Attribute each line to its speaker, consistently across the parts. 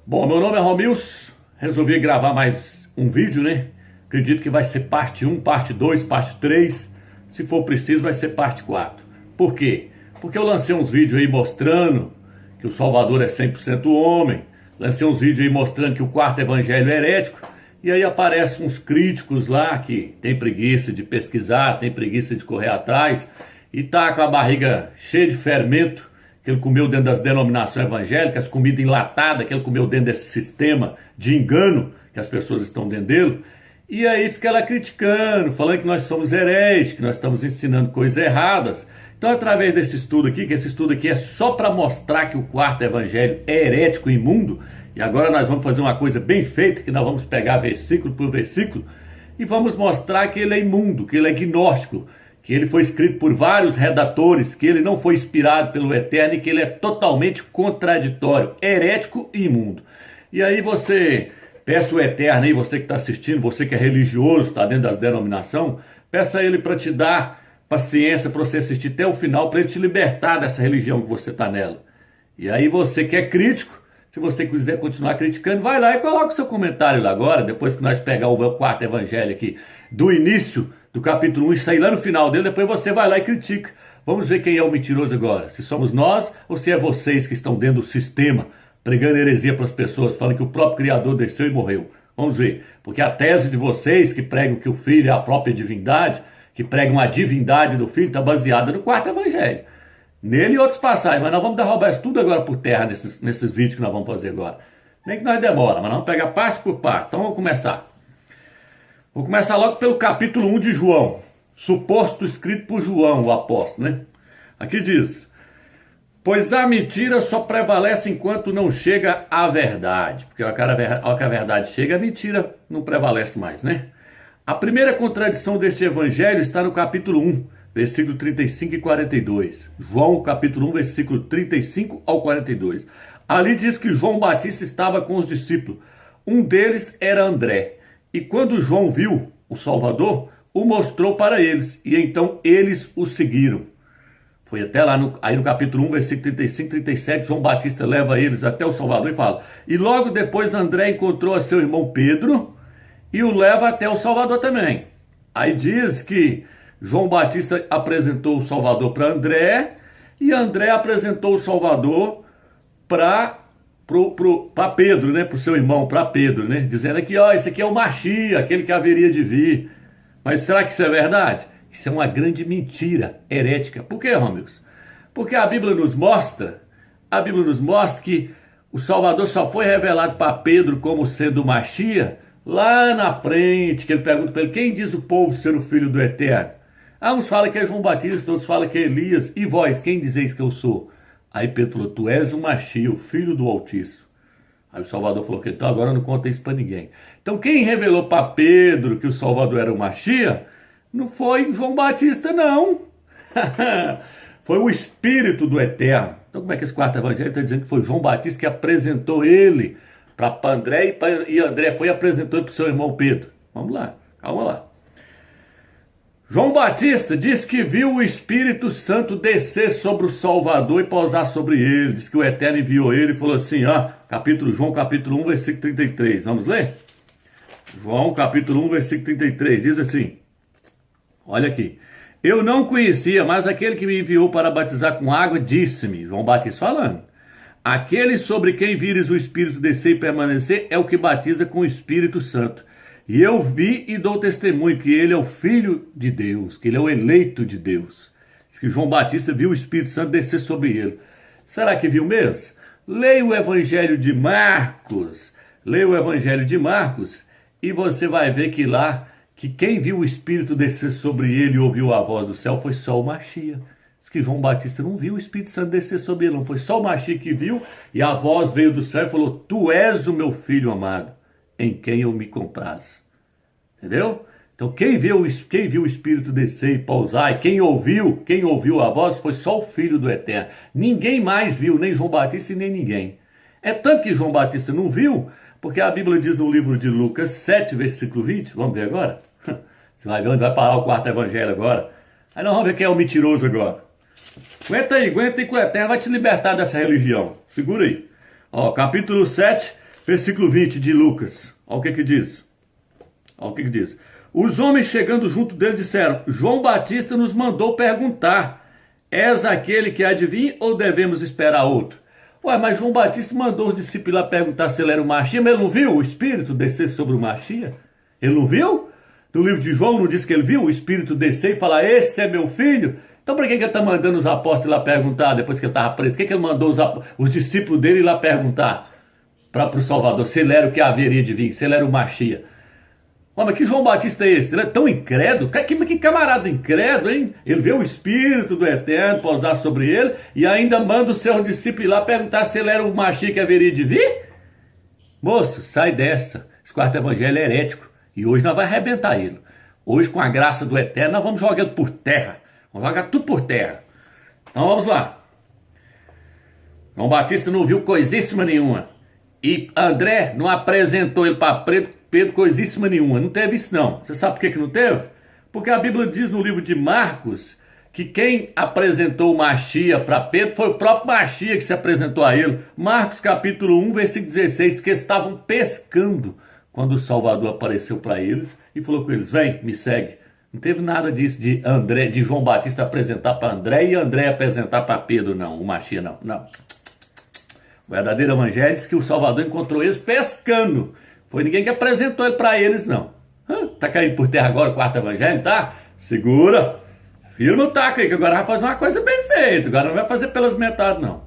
Speaker 1: Bom, meu nome é Romilson, resolvi gravar mais um vídeo, né? Acredito que vai ser parte 1, parte 2, parte 3. Se for preciso, vai ser parte 4. Por quê? Porque eu lancei uns vídeos aí mostrando que o Salvador é 100% homem. Lancei uns vídeos aí mostrando que o quarto evangelho é herético. E aí aparecem uns críticos lá que tem preguiça de pesquisar, tem preguiça de correr atrás e tá com a barriga cheia de fermento que ele comeu dentro das denominações evangélicas, comida enlatada que ele comeu dentro desse sistema de engano que as pessoas estão dentro dele. E aí fica lá criticando, falando que nós somos hereges, que nós estamos ensinando coisas erradas. Então, através desse estudo aqui, que esse estudo aqui é só para mostrar que o quarto evangelho é herético e imundo, e agora nós vamos fazer uma coisa bem feita, que nós vamos pegar versículo por versículo, e vamos mostrar que ele é imundo, que ele é gnóstico, que ele foi escrito por vários redatores, que ele não foi inspirado pelo Eterno e que ele é totalmente contraditório, herético e imundo. E aí você, peça o Eterno aí, você que está assistindo, você que é religioso, está dentro das denominações, peça a ele para te dar paciência, para você assistir até o final, para ele te libertar dessa religião que você está nela. E aí você que é crítico, se você quiser continuar criticando, vai lá e coloca o seu comentário lá agora, depois que nós pegar o quarto evangelho aqui, do início do capítulo 1 e sair lá no final dele, depois você vai lá e critica. Vamos ver quem é o mentiroso agora, se somos nós ou se é vocês que estão dentro do sistema, pregando heresia para as pessoas, falando que o próprio Criador desceu e morreu. Vamos ver, porque a tese de vocês que pregam que o Filho é a própria divindade, que pregam a divindade do Filho, está baseada no quarto evangelho. Nele e outros passagens, mas nós vamos derrubar isso tudo agora por terra nesses vídeos que nós vamos fazer agora. Nem que nós demora, mas nós vamos pegar parte por parte. Então vamos começar. Vou começar logo pelo capítulo 1 de João, suposto escrito por João, o apóstolo, né? Aqui diz: pois a mentira só prevalece enquanto não chega a verdade. Porque ao que a verdade chega, a mentira não prevalece mais, né? A primeira contradição deste evangelho está no capítulo 1, versículo 35 e 42. João, capítulo 1, versículo 35 ao 42. Ali diz que João Batista estava com os discípulos. Um deles era André. E quando João viu o Salvador, o mostrou para eles. E então eles o seguiram. Foi até lá no capítulo 1, versículo 35 e 37. João Batista leva eles até o Salvador e fala. E logo depois André encontrou a seu irmão Pedro e o leva até o Salvador também. Aí diz que João Batista apresentou o Salvador para André e André apresentou o Salvador para Pedro, né? Para o seu irmão, para Pedro, né? Dizendo aqui, ó, esse aqui é o Machia, aquele que haveria de vir. Mas será que isso é verdade? Isso é uma grande mentira herética. Por quê, Romilson? Porque a Bíblia nos mostra que o Salvador só foi revelado para Pedro como sendo o Machia lá na frente, que ele pergunta para ele, quem diz o povo ser o filho do Eterno? Uns falam que é João Batista, outros falam que é Elias. E vós, quem dizeis que eu sou? Aí Pedro falou, tu és o Machia, o filho do Altíssimo. Aí o Salvador falou que então agora não conta isso para ninguém. Então quem revelou para Pedro que o Salvador era o Machia, não foi João Batista não. Foi o Espírito do Eterno. Então como é que esse quarto evangelho está dizendo que foi João Batista que apresentou ele para André e André foi e apresentou ele para o seu irmão Pedro? Vamos lá, calma lá. João Batista diz que viu o Espírito Santo descer sobre o Salvador e pousar sobre ele. Diz que o Eterno enviou ele e falou assim, ó, João capítulo 1, versículo 33. Vamos ler? João capítulo 1, versículo 33, diz assim, olha aqui. Eu não conhecia, mas aquele que me enviou para batizar com água disse-me, João Batista falando, aquele sobre quem vires o Espírito descer e permanecer é o que batiza com o Espírito Santo. E eu vi e dou testemunho que ele é o Filho de Deus, que ele é o eleito de Deus. Diz que João Batista viu o Espírito Santo descer sobre ele. Será que viu mesmo? Leia o Evangelho de Marcos. Leia o Evangelho de Marcos e você vai ver que lá, que quem viu o Espírito descer sobre ele e ouviu a voz do céu foi só o Machia. Diz que João Batista não viu o Espírito Santo descer sobre ele, não foi só o Machia que viu e a voz veio do céu e falou, tu és o meu filho amado, em quem eu me comprazo. Entendeu? Então quem viu o Espírito descer e pousar, e quem ouviu a voz foi só o Filho do Eterno. Ninguém mais viu, nem João Batista e nem ninguém. É tanto que João Batista não viu, porque a Bíblia diz no livro de Lucas 7, versículo 20, vamos ver agora? Você vai ver onde vai parar o quarto evangelho agora. Aí nós vamos ver quem é o mentiroso agora. Aguenta aí que o Eterno vai te libertar dessa religião. Segura aí. Ó, capítulo 7, Versículo 20 de Lucas. Olha o que diz. Olha o que diz. Os homens chegando junto dele disseram: João Batista nos mandou perguntar: és aquele que há de vir ou devemos esperar outro? Ué, mas João Batista mandou os discípulos lá perguntar se ele era o Machia, mas ele não viu o Espírito descer sobre o Machia? Ele não viu? No livro de João não diz que ele viu o Espírito descer e falar: esse é meu filho? Então por que ele está mandando os apóstolos lá perguntar depois que ele estava preso? Por que ele mandou os discípulos dele lá perguntar para o Salvador se ele era o que haveria de vir, se ele era o Machia? Mas que João Batista é esse? Ele é tão incrédulo? Que camarada incrédulo, hein? Ele vê o Espírito do Eterno pousar sobre ele e ainda manda o seu discípulo ir lá perguntar se ele era o Machia que haveria de vir? Moço, sai dessa. Esse quarto evangelho é herético. E hoje nós vamos arrebentar ele. Hoje, com a graça do Eterno, nós vamos jogar ele por terra. Vamos jogar tudo por terra. Então vamos lá. João Batista não viu coisíssima nenhuma. E André não apresentou ele para Pedro coisíssima nenhuma. Não teve isso não. Você sabe por que não teve? Porque a Bíblia diz no livro de Marcos que quem apresentou o Machia para Pedro foi o próprio Machia que se apresentou a ele. Marcos capítulo 1, versículo 16, que estavam pescando quando o Salvador apareceu para eles e falou com eles: vem, me segue. Não teve nada disso de João Batista apresentar para André e André apresentar para Pedro, não. O Machia, não. Não. O verdadeiro evangelho diz que o Salvador encontrou eles pescando. Foi ninguém que apresentou ele para eles, não. Tá caindo por terra agora o quarto evangelho, tá? Segura. Firma o taco aí, que agora vai fazer uma coisa bem feita. Agora não vai fazer pelas metades, não.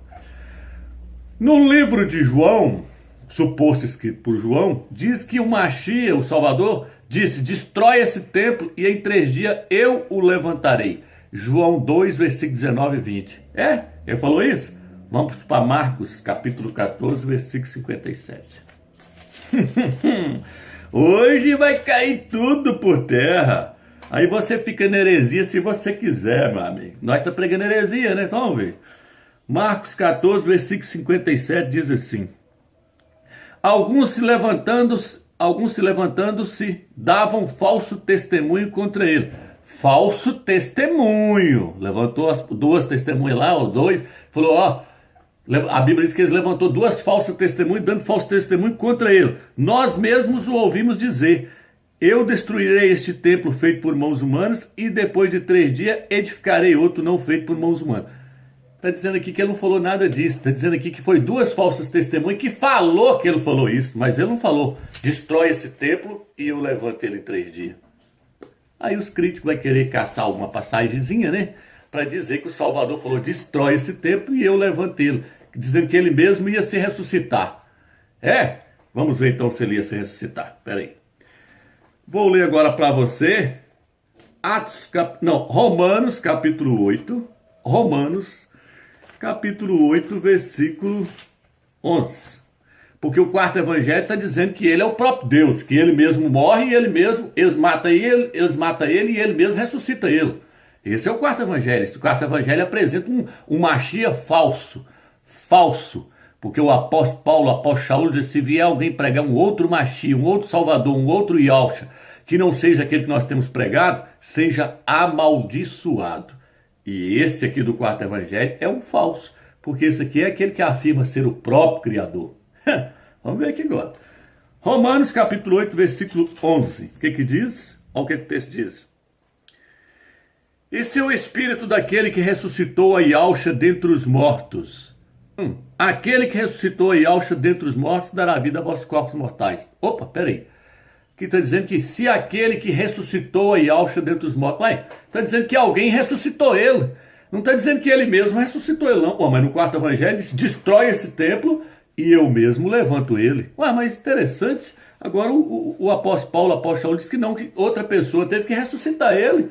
Speaker 1: No livro de João, suposto escrito por João, diz que o Machia, o Salvador, disse: destrói esse templo e em 3 dias eu o levantarei. João 2, versículo 19 e 20. Ele falou isso? Vamos para Marcos, capítulo 14, versículo 57. Hoje vai cair tudo por terra. Aí você fica na heresia se você quiser, meu amigo. Nós estamos pregando heresia, né? Então vamos ver. Marcos 14, versículo 57 diz assim: Alguns se levantando-se davam falso testemunho contra ele. Falso testemunho. Levantou as 2 testemunhas lá, ou 2, falou: a Bíblia diz que eles levantou 2 falsas testemunhas, dando falso testemunho contra ele. Nós mesmos o ouvimos dizer: eu destruirei este templo feito por mãos humanas e depois de 3 dias edificarei outro não feito por mãos humanas. Está dizendo aqui que ele não falou nada disso. Está dizendo aqui que foi 2 falsas testemunhas que falou que ele falou isso, mas ele não falou: destrói esse templo e eu levanto ele em 3 dias. Aí os críticos vão querer caçar alguma passagemzinha, né? Para dizer que o Salvador falou: destrói esse templo e eu levanto ele. Dizendo que ele mesmo ia se ressuscitar. Vamos ver então se ele ia se ressuscitar. Espera aí. Vou ler agora para você Romanos capítulo 8. Romanos capítulo 8, versículo 11. Porque o quarto evangelho está dizendo que ele é o próprio Deus, que ele mesmo morre e eles matam ele e ele mesmo ressuscita ele. Esse é o quarto evangelho. Esse quarto evangelho apresenta um Machia falso. Porque o apóstolo Paulo, o apóstolo Shaul, disse: se vier alguém pregar um outro Machia, um outro Salvador, um outro Yahshua, que não seja aquele que nós temos pregado, seja amaldiçoado. E esse aqui do quarto evangelho é um falso, porque esse aqui é aquele que afirma ser o próprio Criador. Vamos ver aqui agora. Romanos capítulo 8, versículo 11. O que diz? Olha o que o texto diz. E se o espírito daquele que ressuscitou a Yahshua dentre os mortos, aquele que ressuscitou a Yahshua dentre os mortos dará vida a vossos corpos mortais. Opa, peraí. Que está dizendo que se aquele que ressuscitou a Yahshua dentre os mortos, está dizendo que alguém ressuscitou ele. Não está dizendo que ele mesmo ressuscitou ele, não. Mas no quarto evangelho diz: destrói esse templo e eu mesmo levanto ele. Mas interessante. Agora o apóstolo Paulo, o apóstolo Shaul, diz que não, que outra pessoa teve que ressuscitar ele.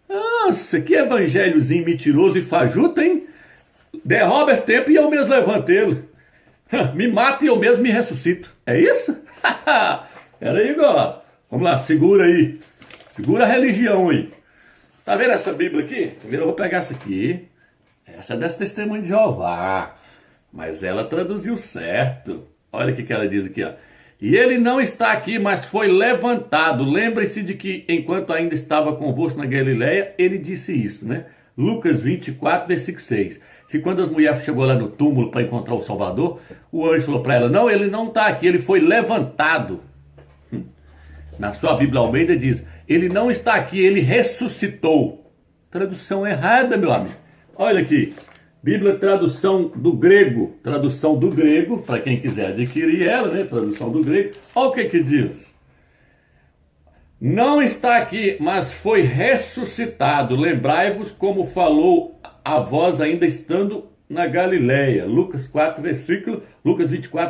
Speaker 1: Nossa, que evangelhozinho mentiroso e fajuto, hein? Derruba esse templo e eu mesmo levanto ele. Me mata e eu mesmo me ressuscito. É isso? Peraí agora. Vamos lá, segura aí. Segura a religião aí. Tá vendo essa Bíblia aqui? Primeiro eu vou pegar essa aqui. Essa é dessa testemunha de Jeová. Mas ela traduziu certo. Olha o que ela diz aqui, ó. E ele não está aqui, mas foi levantado. Lembre-se de que enquanto ainda estava convosco na Galileia, ele disse isso, né? Lucas 24, versículo 6. Se quando as mulheres chegou lá no túmulo para encontrar o Salvador, O anjo falou para ela, não, ele não está aqui, ele foi levantado. Na sua Bíblia Almeida diz, ele não está aqui, ele ressuscitou. Tradução errada, meu amigo. Olha aqui, Bíblia tradução do grego, para quem quiser adquirir ela, né, tradução do grego. Olha o que diz. Não está aqui, mas foi ressuscitado. Lembrai-vos como falou a vós ainda estando na Galileia. Lucas 24,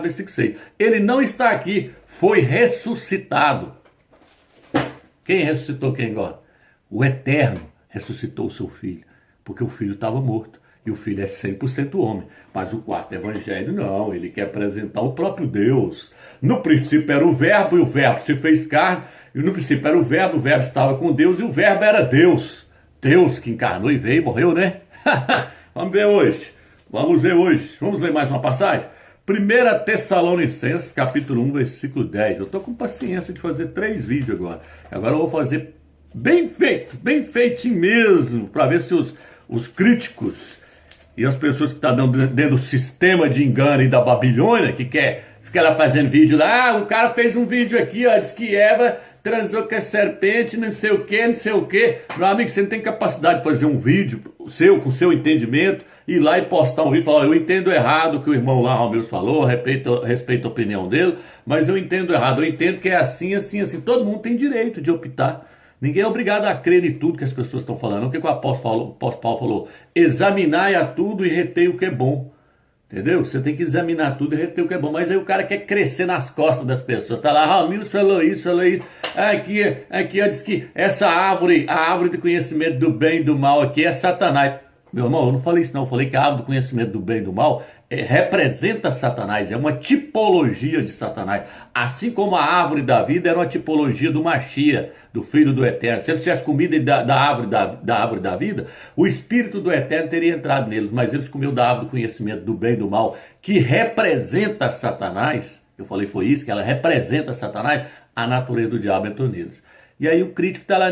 Speaker 1: versículo 6. Ele não está aqui, foi ressuscitado. Quem ressuscitou quem agora? O Eterno ressuscitou o seu filho, porque o filho estava morto. E o filho é 100% homem. Mas o quarto evangelho não, ele quer apresentar o próprio Deus. No princípio era o verbo, e o verbo se fez carne. E no princípio era o verbo estava com Deus, e o verbo era Deus. Deus que encarnou e veio e morreu, né? Vamos ver hoje. Vamos ler mais uma passagem? 1 Tessalonicenses, capítulo 1, versículo 10. Eu estou com paciência de fazer 3 vídeos agora. Agora eu vou fazer bem feito, bem feitinho mesmo, para ver se os críticos e as pessoas que estão dentro do sistema de engano e da Babilônia, que quer ficar lá fazendo vídeo lá, o cara fez um vídeo aqui, ó, diz que Eva transou com a serpente, não sei o que, não sei o que. Meu amigo, você não tem capacidade de fazer um vídeo seu, com seu entendimento, ir lá e postar um vídeo e falar, eu entendo errado o que o irmão lá, Romeu, falou, respeito a opinião dele, mas eu entendo errado, eu entendo que é assim, assim, assim. Todo mundo tem direito de optar. Ninguém é obrigado a crer em tudo que as pessoas estão falando. O que o apóstolo Paulo falou? Examinai a tudo e retei o que é bom. Entendeu? Você tem que examinar tudo e reter o que é bom. Mas aí o cara quer crescer nas costas das pessoas. Tá lá, Ramiro falou isso, falou isso. Aqui, ó, diz que essa árvore, a árvore do conhecimento do bem e do mal aqui é Satanás. Meu irmão, eu não falei isso não. Eu falei que a árvore do conhecimento do bem e do mal representa Satanás. É uma tipologia de Satanás. Assim como a árvore da vida era uma tipologia do Machia, do Filho do Eterno. Se eles tivessem comido da árvore da vida, o Espírito do Eterno teria entrado neles. Mas eles comeram da árvore do conhecimento do bem e do mal, que representa Satanás. Eu falei, foi isso, que ela representa Satanás. A natureza do diabo entrou neles. E aí o crítico está lá,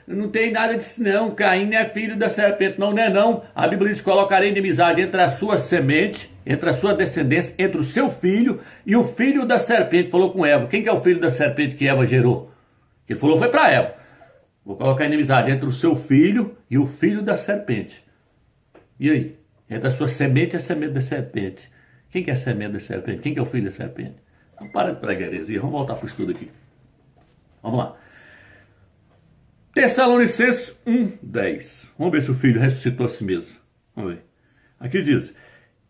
Speaker 1: não tem nada disso não, Caim não é filho da serpente, não é não. A Bíblia diz, colocarei inimizade entre a sua semente, entre a sua descendência, entre o seu filho e o filho da serpente. Falou com Eva. Quem que é o filho da serpente que Eva gerou? Ele falou, foi para Eva. Vou colocar inimizade entre o seu filho e o filho da serpente. E aí? Entre a sua semente e a semente da serpente. Quem que é a semente da serpente? Quem que é o filho da serpente? Então para de pregar heresia, vamos voltar para o estudo aqui. Vamos lá. Tessalonicenses 1:10. Vamos ver se o filho ressuscitou a si mesmo. Vamos ver. Aqui diz,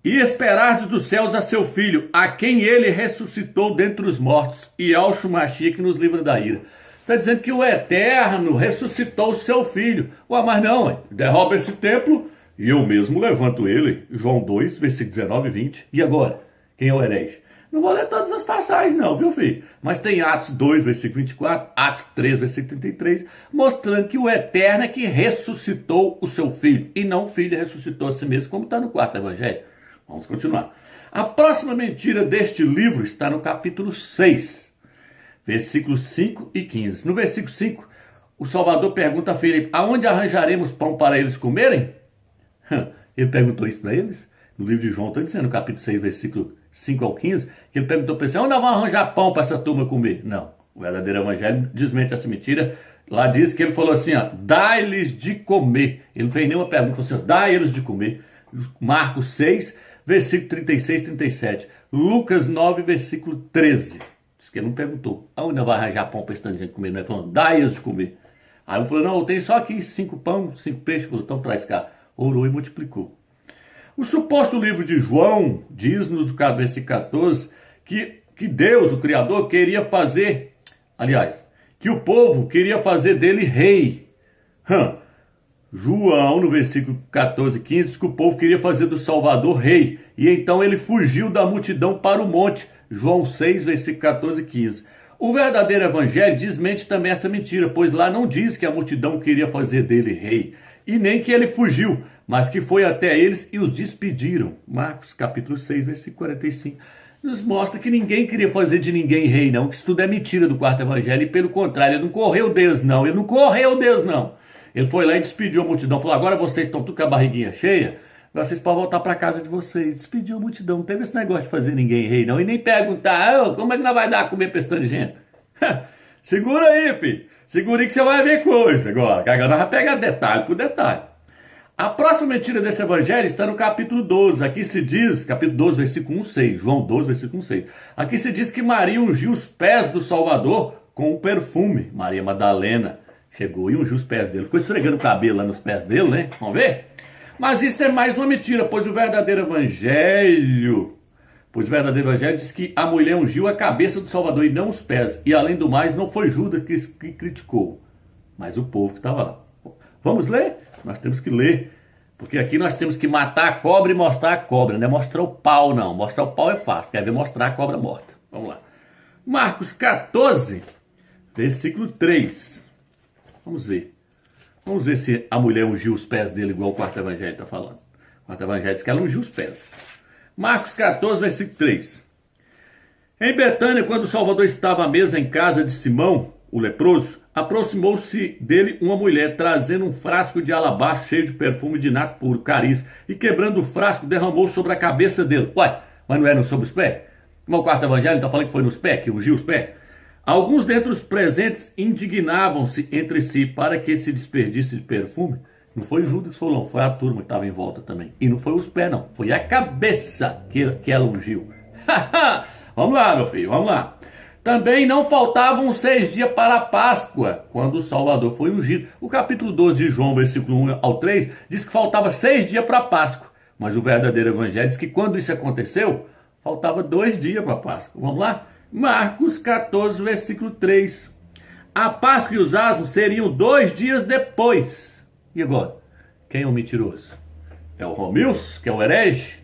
Speaker 1: e esperardes dos céus a seu filho, a quem ele ressuscitou dentre os mortos, e ao Shumachia que nos livra da ira. Está dizendo que o Eterno ressuscitou o seu filho. Ué, mas não, derruba esse templo e eu mesmo levanto ele. João 2, versículo 19 e 20. E agora? Quem é o herege? Não vou ler todas as passagens não, viu filho? Mas tem Atos 2, versículo 24, Atos 3, versículo 33, mostrando que o Eterno é que ressuscitou o seu filho, e não o filho ressuscitou a si mesmo, como está no 4º evangelho. Vamos continuar. A próxima mentira deste livro está no capítulo 6, versículos 5 e 15. No versículo 5, o Salvador pergunta a Filipe, aonde arranjaremos pão para eles comerem? Ele perguntou isso para eles. No livro de João, está dizendo, no capítulo 6, versículo 5 ao 15, que ele perguntou para eles, onde nós vamos arranjar pão para essa turma comer? Não, o verdadeiro evangelho desmente essa mentira. Lá diz que ele falou assim, ó, dá-lhes de comer. Ele não fez nenhuma pergunta, falou assim, dá eles de comer. Marcos 6, versículo 36 e 37. Lucas 9, versículo 13. Diz que ele não perguntou, aonde nós vamos arranjar pão para esse tanto de gente comer? Não, ele falou, dá eles de comer. Aí ele falou, não, eu tenho só aqui 5 pão, 5 peixes. Ele falou, então traz cá. Orou e multiplicou. O suposto livro de João diz-nos, no versículo 14, que Deus, o Criador, queria fazer, aliás, que o povo queria fazer dele rei. João, no versículo 14 e 15, diz que o povo queria fazer do Salvador rei. E então ele fugiu da multidão para o monte. João 6, versículo 14 e 15. O verdadeiro evangelho desmente também essa mentira, pois lá não diz que a multidão queria fazer dele rei, e nem que ele fugiu, mas que foi até eles e os despediram. Marcos capítulo 6, versículo 45. Nos mostra que ninguém queria fazer de ninguém rei, não, que isso tudo é mentira do 4º evangelho, e pelo contrário, ele não correu Deus, não. Ele não correu Deus, não. Ele foi lá e despediu a multidão, falou, agora vocês estão tudo com a barriguinha cheia, Agora vocês podem voltar para casa de vocês. Despediu a multidão. Não teve esse negócio de fazer ninguém rei, não. E nem perguntar, como é que nós vai dar a comer para esse tanto de gente? Segura aí, filho. Segura aí que você vai ver coisa agora. Que agora nós vamos pegar detalhe por detalhe. A próxima mentira desse evangelho está no capítulo 12. Aqui se diz, capítulo 12, versículo 1,6. João 12, versículo 1,6. Aqui se diz que Maria ungiu os pés do Salvador com um perfume. Maria Madalena chegou e ungiu os pés dele. Ficou esfregando o cabelo lá nos pés dele, né? Vamos ver? Mas isso é mais uma mentira, pois o verdadeiro evangelho diz que a mulher ungiu a cabeça do Salvador e não os pés. E além do mais, não foi Judas que criticou, mas o povo que estava lá. Vamos ler? Nós temos que ler. Porque aqui nós temos que matar a cobra e mostrar a cobra. Não é mostrar o pau, não. Mostrar o pau é fácil. Quer ver mostrar a cobra morta. Vamos lá. Marcos 14, versículo 3. Vamos ver. Vamos ver se a mulher ungiu os pés dele, igual o quarto evangelho está falando. O quarto evangelho diz que ela ungiu os pés. Marcos 14, versículo 3. Em Betânia, quando o Salvador estava à mesa em casa de Simão, o leproso, aproximou-se dele uma mulher, trazendo um frasco de alabastro cheio de perfume de nato puro, cariz, e quebrando o frasco, derramou sobre a cabeça dele. Ué, mas não era sobre os pés? Como o quarto evangelho está falando que foi nos pés, que ungiu os pés? Alguns dentre os presentes indignavam-se entre si para que esse desperdício de perfume. Não foi Judas que falou, não, foi a turma que estava em volta também. E não foi os pés, não. Foi a cabeça que ela ungiu. Vamos lá, meu filho, vamos lá. Também não faltavam 6 dias para a Páscoa, quando o Salvador foi ungido. O capítulo 12 de João, versículo 1 ao 3, diz que faltava 6 dias para a Páscoa. Mas o verdadeiro evangelho diz que quando isso aconteceu, faltava 2 dias para a Páscoa. Vamos lá? Marcos 14, versículo 3. A Páscoa e os asmos seriam 2 dias depois. E agora? Quem é o mentiroso? É o Romilson, que é o herege?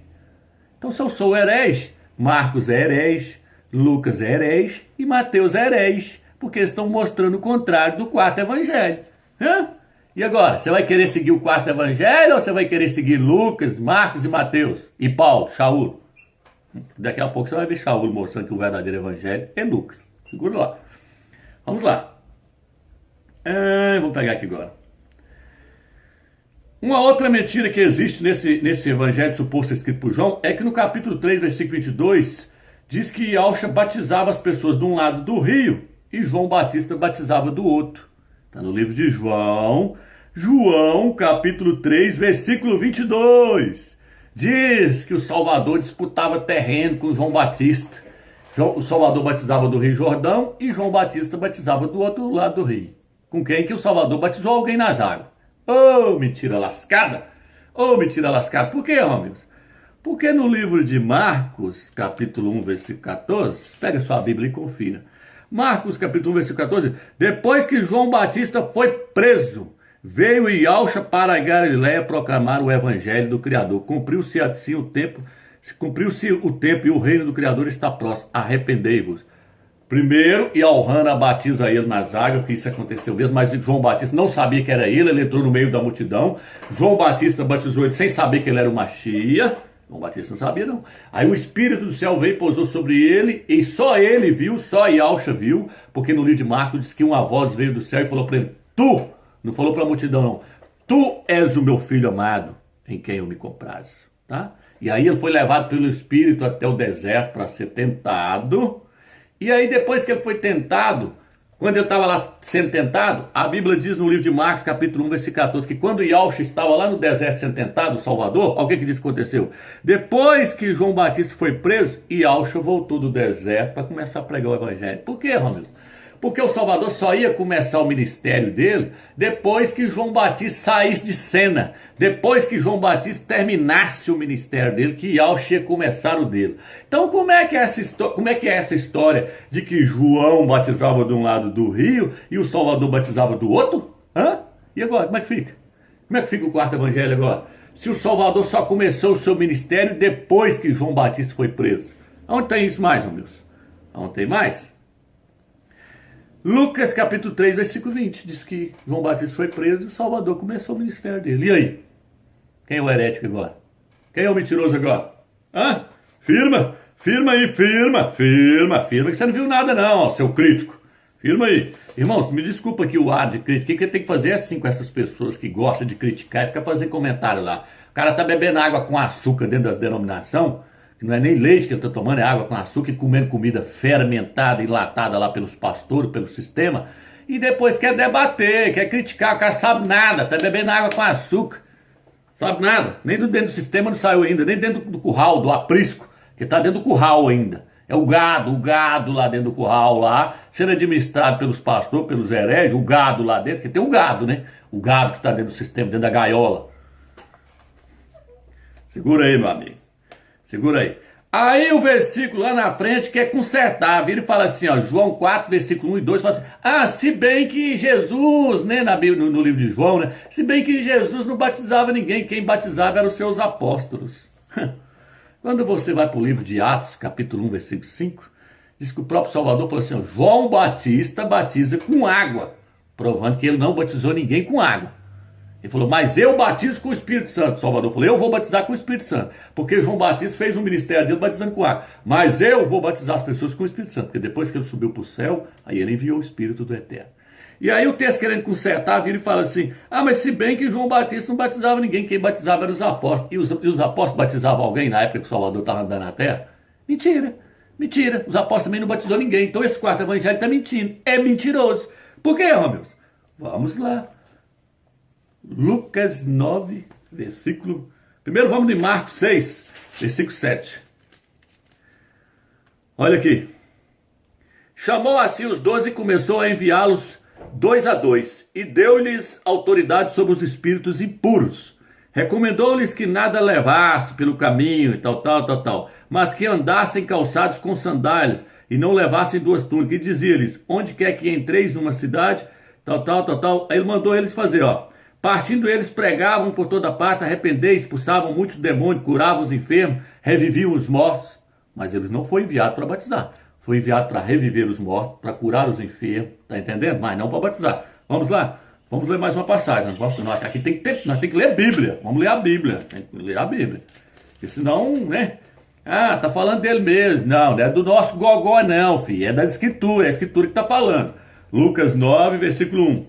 Speaker 1: Então, se eu sou o herege, Marcos é herege, Lucas é herege e Mateus é herege, porque eles estão mostrando o contrário do quarto evangelho. E agora? Você vai querer seguir o quarto evangelho ou você vai querer seguir Lucas, Marcos e Mateus? E Paulo, Shaul? Daqui a pouco você vai ver Shaul mostrando que o verdadeiro evangelho é Lucas. Segura lá. Vamos lá. Vou pegar aqui agora. Uma outra mentira que existe nesse evangelho suposto escrito por João é que no capítulo 3, versículo 22, diz que Yauxa batizava as pessoas de um lado do rio e João Batista batizava do outro. Está no livro de João, capítulo 3, versículo 22. Diz que o Salvador disputava terreno com João Batista. O Salvador batizava do Rio Jordão e João Batista batizava do outro lado do rio. Com quem que o Salvador batizou alguém nas águas. Oh, mentira lascada! Oh, mentira lascada! Por que, Romilson? Porque no livro de Marcos, capítulo 1, versículo 14, pega sua Bíblia e confira. Marcos, capítulo 1, versículo 14, depois que João Batista foi preso, veio Yauxa para a Galiléia proclamar o evangelho do Criador. Cumpriu-se assim o tempo e o reino do Criador está próximo. Arrependei-vos. Primeiro, Yauhana batiza ele nas águas, que isso aconteceu mesmo, mas João Batista não sabia que era ele entrou no meio da multidão. João Batista batizou ele sem saber que ele era o Machia. João Batista não sabia, não. Aí o Espírito do céu veio e pousou sobre ele, e só ele viu, só Yauxa viu, porque no livro de Marcos diz que uma voz veio do céu e falou para ele, tu, não falou para a multidão, não, tu és o meu filho amado, em quem eu me comprazo, tá? E aí ele foi levado pelo Espírito até o deserto para ser tentado. E aí depois que ele foi tentado, quando ele estava lá sendo tentado, a Bíblia diz no livro de Marcos, capítulo 1, versículo 14, que quando Yauxa estava lá no deserto sendo tentado, o Salvador, olha o que diz que aconteceu. Depois que João Batista foi preso, Yauxa voltou do deserto para começar a pregar o evangelho. Por quê, Romilson? Porque o Salvador só ia começar o ministério dele depois que João Batista saísse de cena. Depois que João Batista terminasse o ministério dele, que Yauxa ia começar o dele. Então como é que é essa história de que João batizava de um lado do rio e o Salvador batizava do outro? E agora, como é que fica? Como é que fica o quarto evangelho agora? Se o Salvador só começou o seu ministério depois que João Batista foi preso. Onde tem isso mais, Romilson? Onde tem mais? Lucas capítulo 3, versículo 20, diz que João Batista foi preso e o Salvador começou o ministério dele. E aí? Quem é o herético agora? Quem é o mentiroso agora? Firma aí, firma que você não viu nada não, ó, seu crítico. Firma aí. Irmãos, me desculpa aqui o ar de crítica. O que tem que fazer é assim com essas pessoas que gostam de criticar e ficar fazendo comentário lá. O cara tá bebendo água com açúcar dentro das denominações, que não é nem leite que ele tá tomando, é água com açúcar e comendo comida fermentada, enlatada lá pelos pastores, pelo sistema. E depois quer debater, quer criticar, o cara sabe nada, tá bebendo água com açúcar. Sabe nada, nem dentro do sistema não saiu ainda, nem dentro do curral, do aprisco, que tá dentro do curral ainda. É o gado lá dentro do curral lá, sendo administrado pelos pastores, pelos hereges, o gado lá dentro, que tem o gado, né? O gado que tá dentro do sistema, dentro da gaiola. Segura aí, meu amigo. Segura aí. Aí o versículo lá na frente quer consertar, vira e fala assim, ó, João 4, versículo 1 e 2, fala assim, se bem que Jesus, né, na Bíblia, no livro de João, né, se bem que Jesus não batizava ninguém, quem batizava eram os seus apóstolos. Quando você vai para o livro de Atos, capítulo 1, versículo 5, diz que o próprio Salvador falou assim, ó, João Batista batiza com água, provando que ele não batizou ninguém com água. Ele falou, mas eu batizo com o Espírito Santo. O Salvador falou, eu vou batizar com o Espírito Santo. Porque João Batista fez um ministério dele batizando com água. Mas eu vou batizar as pessoas com o Espírito Santo. Porque depois que ele subiu para o céu, aí ele enviou o Espírito do Eterno. E aí o texto querendo consertar, vira e fala assim, mas se bem que João Batista não batizava ninguém, quem batizava eram os apóstolos. E os apóstolos batizavam alguém na época que o Salvador estava andando na terra? Mentira, mentira. Os apóstolos também não batizou ninguém. Então esse quarto evangelho está mentindo. É mentiroso. Por quê, Romeus? Vamos lá. Lucas 9, versículo... Primeiro vamos de Marcos 6, versículo 7. Olha aqui. Chamou assim os 12 e começou a enviá-los 2 a 2, e deu-lhes autoridade sobre os espíritos impuros. Recomendou-lhes que nada levasse pelo caminho e tal, mas que andassem calçados com sandálias e não levassem 2 túnicas. E dizia-lhes, onde quer que entreis numa cidade, tal. Aí ele mandou eles fazer, ó. Partindo eles pregavam por toda parte, arrependei, expulsavam muitos demônios, curavam os enfermos, reviviam os mortos. Mas eles não foram enviados para batizar. Foi enviado para reviver os mortos, para curar os enfermos, tá entendendo? Mas não para batizar. Vamos lá, vamos ler mais uma passagem. Aqui tem que ter, nós temos que ler a Bíblia. Vamos ler a Bíblia, tem que ler a Bíblia. Porque senão, né? Tá falando dele mesmo. Não é do nosso gogó não, filho. É da Escritura, é a Escritura que tá falando. Lucas 9, versículo 1.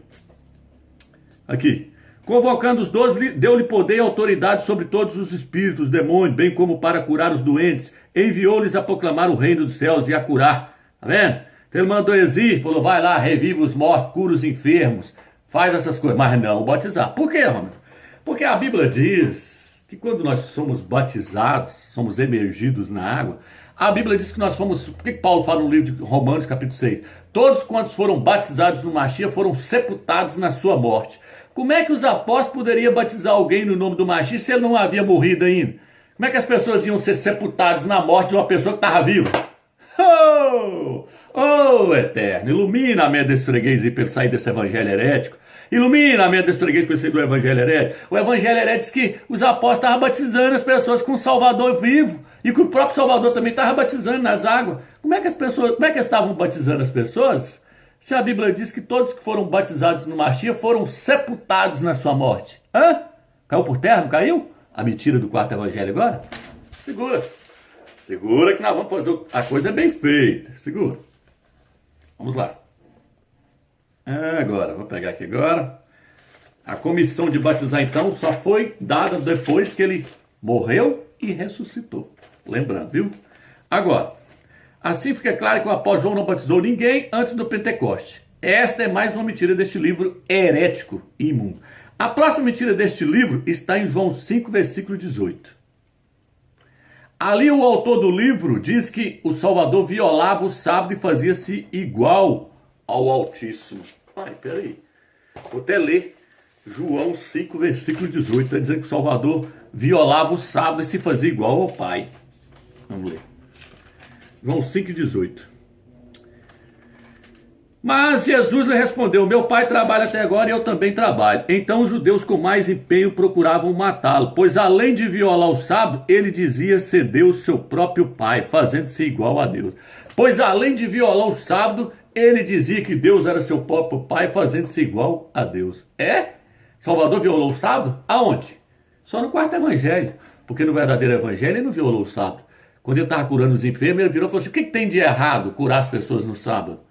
Speaker 1: Aqui. Convocando os 12, deu-lhe poder e autoridade sobre todos os espíritos, demônios, bem como para curar os doentes. Enviou-lhes a proclamar o reino dos céus e a curar. Tá vendo? Então ele mandou Esi, falou, vai lá, revive os mortos, cura os enfermos, faz essas coisas. Mas não batizar. Por quê, Romero? Porque a Bíblia diz que quando nós somos batizados, somos emergidos na água, a Bíblia diz que nós fomos... Por que Paulo fala no livro de Romanos, capítulo 6? Todos quantos foram batizados no Machia foram sepultados na sua morte. Como é que os apóstolos poderiam batizar alguém no nome do Machia se ele não havia morrido ainda? Como é que as pessoas iam ser sepultadas na morte de uma pessoa que estava viva? Eterno, ilumina a mente desse freguês aí para ele sair desse evangelho herético. Ilumina a mente desse freguês para ele sair do evangelho herético. O evangelho herético diz que os apóstolos estavam batizando as pessoas com o Salvador vivo. E que o próprio Salvador também estava batizando nas águas. Como é que eles estavam batizando as pessoas? Se a Bíblia diz que todos que foram batizados no Machia foram sepultados na sua morte. Caiu por terra, não caiu? A mentira do quarto evangelho agora? Segura. Segura que nós vamos fazer a coisa bem feita. Segura. Vamos lá. Agora, vou pegar aqui agora. A comissão de batizar então só foi dada depois que ele morreu e ressuscitou. Lembrando, viu? Agora, assim fica claro que o apóstolo João não batizou ninguém antes do Pentecoste. Esta é mais uma mentira deste livro herético e imundo. A próxima mentira deste livro está em João 5, versículo 18. Ali o autor do livro diz que o Salvador violava o sábado e fazia-se igual ao Altíssimo. Peraí. Vou até ler João 5, versículo 18. Está dizendo que o Salvador violava o sábado e se fazia igual ao Pai. Vamos ler. João 5, 18. Mas Jesus lhe respondeu, meu pai trabalha até agora e eu também trabalho. Então os judeus com mais empenho procuravam matá-lo, pois além de violar o sábado, ele dizia ser Deus seu próprio pai, fazendo-se igual a Deus. Pois além de violar o sábado, ele dizia que Deus era seu próprio pai, fazendo-se igual a Deus. Salvador violou o sábado? Aonde? Só no quarto evangelho, porque no verdadeiro evangelho ele não violou o sábado. Quando ele estava curando os enfermos, ele virou e falou assim, o que tem de errado curar as pessoas no sábado?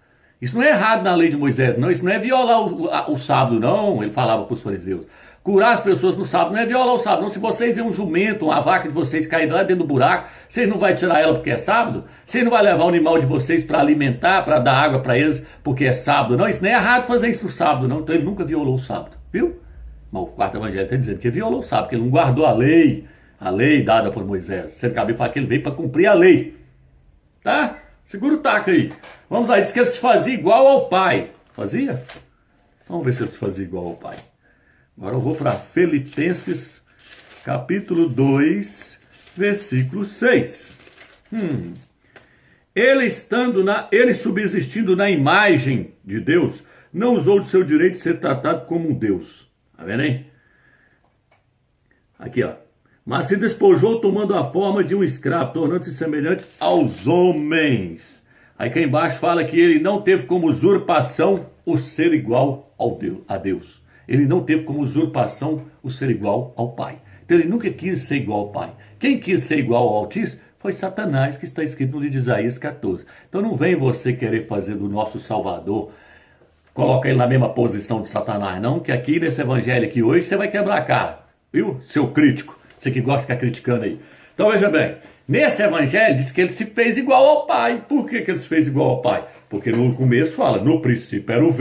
Speaker 1: Isso não é errado na lei de Moisés, não. Isso não é violar o sábado, não. Ele falava para os fariseus. Curar as pessoas no sábado não é violar o sábado, não. Se vocês verem um jumento, uma vaca de vocês cair lá dentro do buraco, vocês não vão tirar ela porque é sábado? Vocês não vão levar o animal de vocês para alimentar, para dar água para eles porque é sábado, não? Isso não é errado fazer isso no sábado, não. Então ele nunca violou o sábado, viu? Mas o quarto evangelho está dizendo que ele violou o sábado, que ele não guardou a lei dada por Moisés. Você acabou de falar que ele veio para cumprir a lei, tá? Segura o taco aí. Vamos lá, diz que ele se fazia igual ao pai. Fazia? Vamos ver se ele se fazia igual ao pai. Agora eu vou para Filipenses, capítulo 2, versículo 6. Ele subsistindo na imagem de Deus, não usou de seu direito de ser tratado como um Deus. Tá vendo aí? Aqui, ó. Mas se despojou tomando a forma de um escravo, tornando-se semelhante aos homens. Aí cá embaixo fala que ele não teve como usurpação o ser igual a Deus. Ele não teve como usurpação o ser igual ao Pai. Então ele nunca quis ser igual ao Pai. Quem quis ser igual ao Altíssimo foi Satanás, que está escrito no livro de Isaías 14. Então não vem você querer fazer do nosso Salvador, coloca ele na mesma posição de Satanás, não, que aqui nesse evangelho aqui hoje você vai quebrar a cara, viu? Seu crítico, você que gosta de ficar criticando aí. Então veja bem, nesse evangelho diz que ele se fez igual ao Pai. Por que ele se fez igual ao Pai? Porque no começo fala, no princípio era o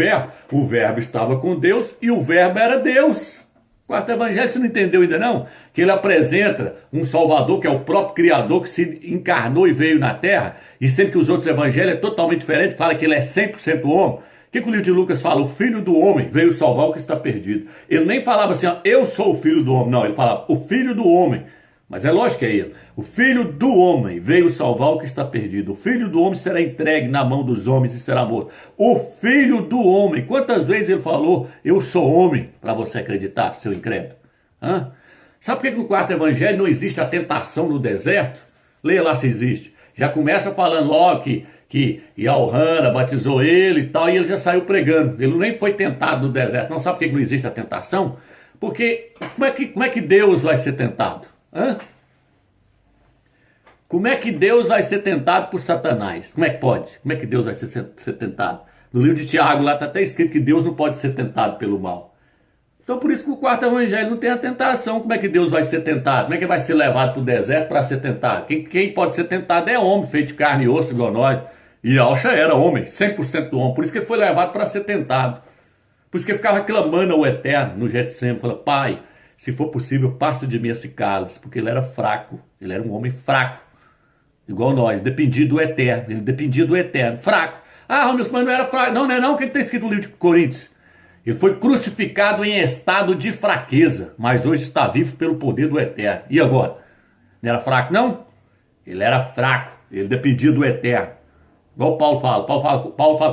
Speaker 1: verbo estava com Deus e o verbo era Deus. Quarto evangelho, você não entendeu ainda não? Que ele apresenta um Salvador que é o próprio Criador que se encarnou e veio na Terra, e sendo que os outros evangelhos é totalmente diferente, fala que ele é 100% homem. O que o livro de Lucas fala? O Filho do Homem veio salvar o que está perdido. Ele nem falava assim, ó, eu sou o Filho do Homem. Não, ele falava, o Filho do Homem. Mas é lógico que é ele. O Filho do Homem veio salvar o que está perdido. O Filho do Homem será entregue na mão dos homens e será morto. O Filho do Homem. Quantas vezes ele falou, eu sou homem, para você acreditar, seu incrédulo? Sabe por que no quarto evangelho não existe a tentação no deserto? Leia lá se existe. Já começa falando logo que Yahweh batizou ele e tal, e ele já saiu pregando. Ele nem foi tentado no deserto. Não sabe por que não existe a tentação? Porque como é que Deus vai ser tentado? Como é que Deus vai ser tentado por Satanás? Como é que pode? Como é que Deus vai ser tentado? No livro de Tiago lá está até escrito que Deus não pode ser tentado pelo mal. Então por isso que o quarto evangelho não tem a tentação. Como é que Deus vai ser tentado? Como é que vai ser levado para o deserto para ser tentado? Quem pode ser tentado é homem, feito de carne e osso igual nós. E Alcha era homem, 100% homem. Por isso que ele foi levado para ser tentado. Por isso que ele ficava clamando ao Eterno no Getsemane, falando, Pai, se for possível, passa de mim esse cálice, porque ele era fraco, ele era um homem fraco, igual nós, dependia do Eterno, ele dependia do Eterno, fraco. Romilson, mas não era fraco, não é não, o que está escrito no livro de Coríntios? Ele foi crucificado em estado de fraqueza, mas hoje está vivo pelo poder do Eterno. E agora? Não era fraco não? Ele era fraco, ele dependia do Eterno. Igual Paulo fala,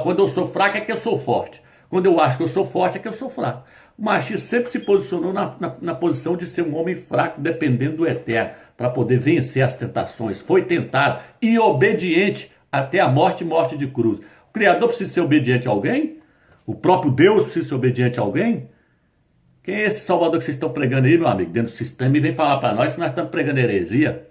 Speaker 1: quando eu sou fraco é que eu sou forte. Quando eu acho que eu sou forte é que eu sou fraco. O machismo sempre se posicionou na posição de ser um homem fraco, dependendo do Eterno, para poder vencer as tentações. Foi tentado e obediente até a morte e morte de cruz. O Criador precisa ser obediente a alguém? O próprio Deus precisa ser obediente a alguém? Quem é esse Salvador que vocês estão pregando aí, meu amigo, dentro do sistema, e vem falar para nós que nós estamos pregando heresia?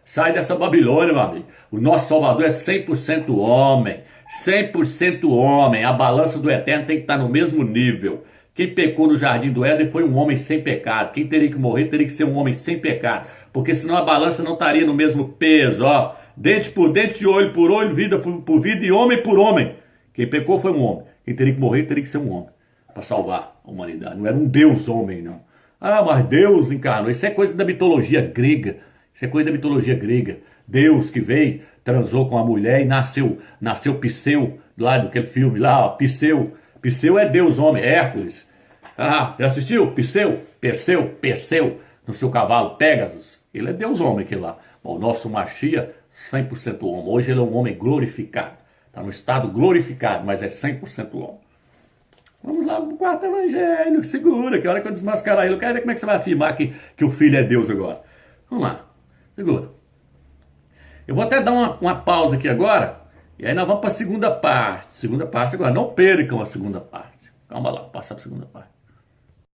Speaker 1: Sai dessa Babilônia, meu amigo. O nosso Salvador é 100% homem. 100% homem. A balança do Eterno tem que estar no mesmo nível. Quem pecou no jardim do Éden foi um homem sem pecado. Quem teria que morrer teria que ser um homem sem pecado. Porque senão a balança não estaria no mesmo peso, ó. Dente por dente, olho por olho, vida por vida e homem por homem. Quem pecou foi um homem. Quem teria que morrer teria que ser um homem. Para salvar a humanidade. Não era um Deus homem, não. Mas Deus encarnou. Isso é coisa da mitologia grega. Isso é coisa da mitologia grega. Deus que veio, transou com a mulher e nasceu Pseu, lá daquele filme lá, ó, Pseu. Pseu é Deus homem, Hércules. Já assistiu? Perseu, no seu cavalo Pégasus. Ele é Deus homem aquele lá. O nosso Machia, 100% homem. Hoje ele é um homem glorificado. Está no estado glorificado, mas é 100% homem. Vamos lá pro quarto evangelho, segura, que a hora que eu desmascarar ele, eu quero ver como é que você vai afirmar que o filho é Deus agora. Vamos lá, segura. Eu vou até dar uma pausa aqui agora, e aí nós vamos para a segunda parte. Segunda parte agora, não percam a segunda parte. Calma lá, vou passar para a segunda parte.